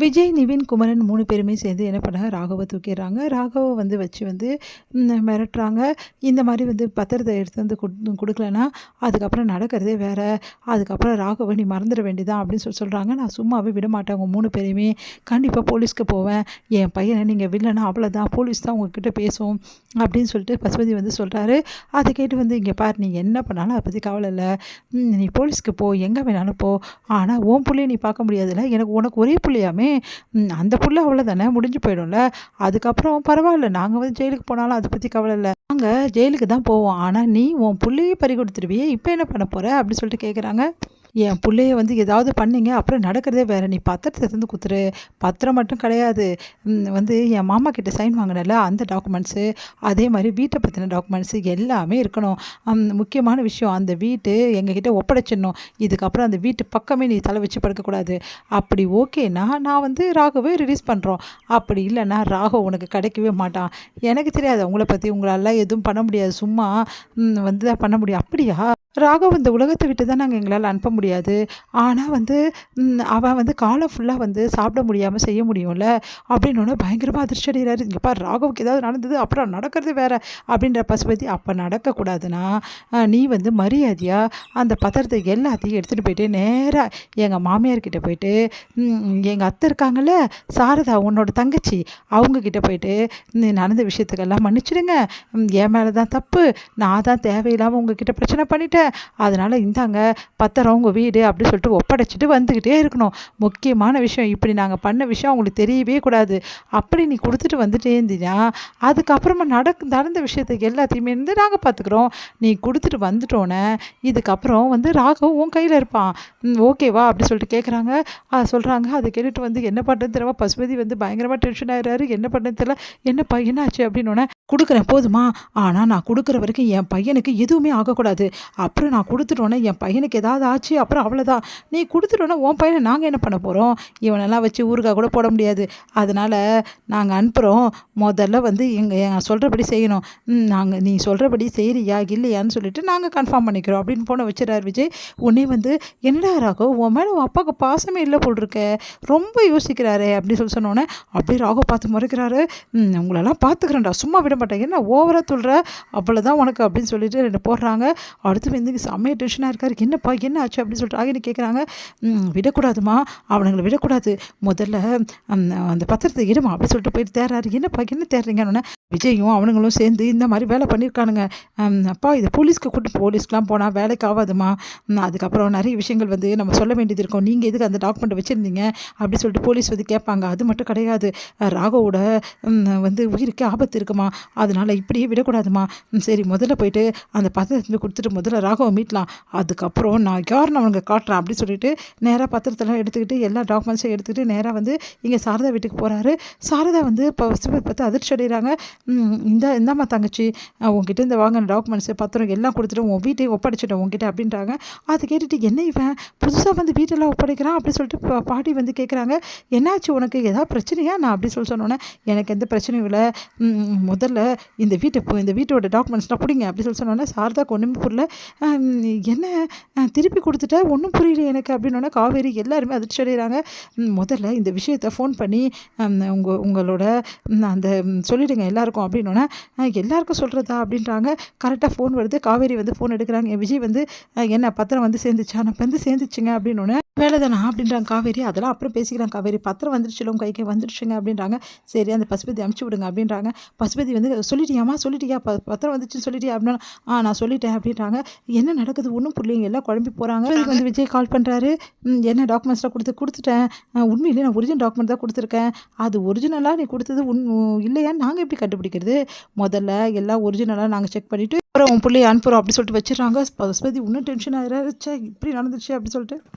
விஜய், நிவின், குமரன் 3 பேருமே சேர்ந்து என்ன பண்ணாங்க, ராகவ தூக்கிர்றாங்க. ராகவ வச்சு மிரட்டுறாங்க. இந்த மாரி பத்திரத்த எடுத்து குடுக்கலன்னா, அதுக்கப்புறம் நடக்கிறதே வேற. அதுக்கப்புறம் ராகவ நீ மறந்துட வேண்டியதான் அப்படின்னு சொல்றாங்க. நான் சும்மாவே விட மாட்டேன் உங்க 3 பேரையுமே. கண்டிப்பா போலீஸ்க்கு போவேன். என் பையன நீங்க விடலன்னா அவ்வளோதான். போலீஸ் தான் உங்ககிட்ட பேசும் அப்படின்னு சொல்லிட்டு பசுபதி சொல்றாரு. அதை கேட்டு இங்க பாரு நீ என்ன பண்ணாலும் அதை பத்தி கவலை இல்ல. நீ போலீஸ்க்கு போ, எங்க வேணாலும் போ. ஆனா உன் புள்ளைய நீ பார்க்க முடியாதுல்ல. உனக்கு ஒரே புள்ளையாமே. அந்த புள்ள அவ்வளோதானே முடிஞ்சு போயிடும்ல. அதுக்கப்புறம் பரவாயில்ல. நாங்க ஜெயிலுக்கு போனாலும் அதை பத்தி கவலை இல்ல. நாங்க ஜெயிலுக்கு தான் போவோம். ஆனா நீ உன் புள்ளையே பறி கொடுத்துருவியே. இப்ப என்ன பண்ண போற? அப்படின்னு சொல்லிட்டு கேட்குறாங்க. என் புள்ளைய ஏதாவது பண்ணீங்க, அப்புறம் நடக்கிறதே வேற. நீ பத்திரத்த எடுத்து குடுத்துரு. பத்திரம் மட்டும் கிடையாது. என் மாமா கிட்ட சைன் வாங்கினல அந்த டாக்குமெண்ட்ஸு, அதே மாதிரி வீட்டை பற்றின டாக்குமெண்ட்ஸு எல்லாமே இருக்கணும். முக்கியமான விஷயம், அந்த வீட்டு எங்ககிட்ட ஒப்படைச்சிடணும். இதுக்கப்புறம் அந்த வீட்டு பக்கமே நீ தலை வச்சு படுக்கக்கூடாது. அப்படி ஓகேனா நான் ராகவை ரிலீஸ் பண்ணுறோம். அப்படி இல்லைன்னா ராகவ் உனக்கு கிடைக்கவே மாட்டான். எனக்கு தெரியாது உங்களை பற்றி. உங்களால் எதுவும் பண்ண முடியாது. சும்மா தான் பண்ண முடியும். அப்படியா? ராகவ் இந்த உலகத்தை விட்டு தான் நாங்கள் எங்களால் அனுப்ப முடியாது. ஆனால் அவன் காலம் ஃபுல்லாக சாப்பிட முடியாமல் செய்ய முடியும்ல அப்படின்னோடனே பயங்கரமாக அதிர்ச்சி அடைகிறாரு. இங்கே பாரு, ராகவுக்கு ஏதாவது நடந்தது அப்புறம் நடக்கிறது வேற அப்படின்ற பசுபதி. அப்போ நடக்கக்கூடாதுன்னா நீ மரியாதையாக அந்த பத்திரத்தை எல்லாத்தையும் எடுத்துகிட்டு போயிட்டு நேராக எங்கள் மாமியார்கிட்ட போயிட்டு, எங்கள் அத்தை இருக்காங்கல்ல சாரதா, உன்னோட தங்கச்சி, அவங்கக்கிட்ட போயிட்டு நடந்த விஷயத்துக்கெல்லாம் மன்னிச்சிடுங்க, என் மேலே தான் தப்பு, நான் தான் தேவையில்லாமல் உங்ககிட்ட பிரச்சனை பண்ணிட்டேன், அதனால் இந்தாங்க பத்திரம் உங்கள் வீடு அப்படின்னு சொல்லிட்டு ஒப்படைச்சிட்டு வந்துக்கிட்டே இருக்கணும். முக்கியமான விஷயம், இப்படி நாங்கள் பண்ண விஷயம் அவங்களுக்கு தெரியவே கூடாது. அப்படி நீ கொடுத்துட்டு வந்துட்டே இருந்தீங்கன்னா அதுக்கப்புறமா நடந்த விஷயத்துக்கு எல்லாத்தையுமே நாங்கள் பார்த்துக்குறோம். நீ கொடுத்துட்டு வந்துட்டோன்னே இதுக்கப்புறம் ராகவ் உன் கையில் இருப்பான். ஓகேவா அப்படி சொல்லிட்டு கேட்குறாங்க. சொல்கிறாங்க. அதை கேட்டுட்டு என்ன பண்ணுறது தெரியாம பசுபதி பயங்கரமாக டென்ஷன் ஆகிறாரு. என்ன பண்ணுறது தெரியல. என்னப்பா என்னாச்சு அப்படின்னோடனே, கொடுக்குறேன் போதுமா, ஆனால் நான் கொடுக்குற வரைக்கும் என் பையனுக்கு எதுவுமே ஆகக்கூடாது. அப்புறம் நான் கொடுத்துட்டோன்னே என் பையனுக்கு ஏதாவது ஆச்சு அப்புறம் அவ்வளோதான். நீ கொடுத்துட்டோன்னே உன் பையனை நாங்கள் என்ன பண்ண போகிறோம்? இவனெல்லாம் வச்சு ஊறுகாய் கூட போட முடியாது. அதனால் நாங்கள் அனுப்புகிறோம். முதல்ல எங்கள் சொல்கிறபடி செய்யணும். நீ சொல்கிறபடி செய்கிறியா இல்லையான்னு சொல்லிட்டு நாங்கள் கன்ஃபார்ம் பண்ணிக்கிறோம் அப்படின்னு போன வச்சுறாரு விஜய். உடனே என்னடா ராகவ், உன் மேலே உன் அப்பாவுக்கு பாசமே இல்லை போல் இருக்க, ரொம்ப யோசிக்கிறாரே அப்படின்னு சொன்னோன்னே அப்படியே ராகவ் பார்த்து முறைக்கிறாரு. உங்களெல்லாம் பார்த்துக்கிறேன்டா, சும்மா விட மாட்டேன், என்ன ஓவராக சொல்கிற, அவ்வளோதான் உனக்கு அப்படின்னு சொல்லிட்டு ரெண்டு போடுறாங்க. அடுத்து செம்மைய டென்ஷனாக இருக்காரு. என்னப்பா என்ன ஆச்சு அப்படின்னு சொல்லிட்டு ராகினி கேட்குறாங்க. விடக்கூடாதுமா, அவனுங்களை விடக்கூடாது, முதல்ல அந்த பத்திரத்தை இடுமா அப்படின்னு சொல்லிட்டு போயிட்டு தேர்றாரு. என்னப்பா என்ன தேர்றீங்கன்னு விஜயும் அவனுங்களும் சேர்ந்து இந்த மாதிரி வேலை பண்ணியிருக்கானுங்க. அப்பா இது போலீஸ்க்கெலாம் போனால் வேலைக்கு ஆகாதுமா. அதுக்கப்புறம் நிறைய விஷயங்கள் நம்ம சொல்ல வேண்டியது இருக்கும். நீங்கள் எதுக்கு அந்த டாக்குமெண்ட் வச்சுருந்தீங்க அப்படி சொல்லிட்டு போலீஸ் கேட்பாங்க. அது மட்டும் கிடையாது, ராகவோட உயிருக்கு ஆபத்து இருக்குமா, அதனால் இப்படியே விடக்கூடாதுமா. சரி முதல்ல போயிட்டு அந்த பத்திரத்தை கொடுத்துட்டு முதல்ல ராகவை மீட்லாம், அதுக்கப்புறம் நான் யாருன்னு அவனுங்க காட்டுறேன் அப்படின்னு சொல்லிட்டு நேராக பத்திரத்தெல்லாம் எடுத்துக்கிட்டு எல்லா டாக்குமெண்ட்ஸையும் எடுத்துக்கிட்டு நேராக இங்கே சாரதா வீட்டுக்கு போகிறாரு. சாரதா பார்த்து அதிர்ச்சி அடைகிறாங்க. இந்தாம்மா தங்கச்சி, உங்ககிட்ட இந்த வாங்கின டாக்குமெண்ட்ஸு பத்திரம் எல்லாம் கொடுத்துட்டு உன் வீட்டையும் ஒப்படைச்சிட்டேன் உங்ககிட்ட அப்படின்றாங்க. அதை கேட்டுட்டு என்ன இவன் புதுசாக வீட்டெல்லாம் ஒப்படைக்கிறான் அப்படின்னு சொல்லிட்டு பாட்டி கேட்குறாங்க. என்னாச்சு உனக்கு, ஏதாவது பிரச்சனையா நான் அப்படி சொன்னோன்னே, எனக்கு எந்த பிரச்சனையும் இல்லை, முதல்ல இந்த வீட்டோட டாக்குமெண்ட்ஸ்லாம் பிடிங்க அப்படி சொன்னோன்னே சாரதாக்கு ஒன்றுமே புரியல. என்ன திருப்பி கொடுத்துட்ட, ஒன்றும் புரியல எனக்கு அப்படின்னோடனே காவேரி எல்லாருமே அதிர்ச்சி அடைகிறாங்க. முதல்ல இந்த விஷயத்தை ஃபோன் பண்ணி உங்களோட அந்த சொல்லிவிடுங்க எல்லாருக்கும் அப்படின்னோடனே, எல்லாருக்கும் சொல்கிறதா அப்படின்றாங்க. கரெக்டாக ஃபோன் வருது. காவேரி ஃபோன் எடுக்கிறாங்க. விஜய் என்ன பத்திரம் சேர்ந்துச்சா, நான் சேர்ந்துச்சுங்க அப்படின்னோடனே, வேலை தானா அப்படின்றாங்க காவேரி. அதெல்லாம் அப்புறம் பேசிக்கிறாங்க காவேரி. பத்திரம் வந்துருச்சுல உங்கள் கைக்கு வந்துருச்சுங்க அப்படின்றாங்க. சரி அந்த பசுபதி அனுப்பிச்சி விடுங்க அப்படின்றாங்க. பசுபதி சொல்லிட்டியாம்மா, சொல்லிட்டியா, பத்திரம் வந்துச்சுன்னு சொல்லிட்டியா அப்படின்னா, நான் சொல்லிட்டேன் அப்படின்றாங்க. என்ன நடக்குது ஒன்றும் புரியலைங்க, எல்லாம் குழம்பி போகிறாங்க. விஜய் கால் பண்ணுறாரு. என்ன டாக்குமெண்ட்ஸ்லாம் கொடுத்துட்டேன், உண்மையிலே நான் ஒரிஜினல் டாக்குமெண்ட் தான் கொடுத்துருக்கேன், அது ஒரிஜினலாக நீ கொடுத்தது இல்லையான்னு நாங்கள் எப்படி கண்டுபிடிக்கிறது, முதல்ல எல்லாம் ஒரிஜினலாக நாங்கள் செக் பண்ணிவிட்டு அப்புறம் உன் பிள்ளையை அனுப்புகிறோம் அப்படி சொல்லிட்டு வச்சிடறாங்க. பசுபதி இன்னும் டென்ஷன் ஆகிறாரு. இப்படி நடந்துச்சு அப்படி சொல்லிட்டு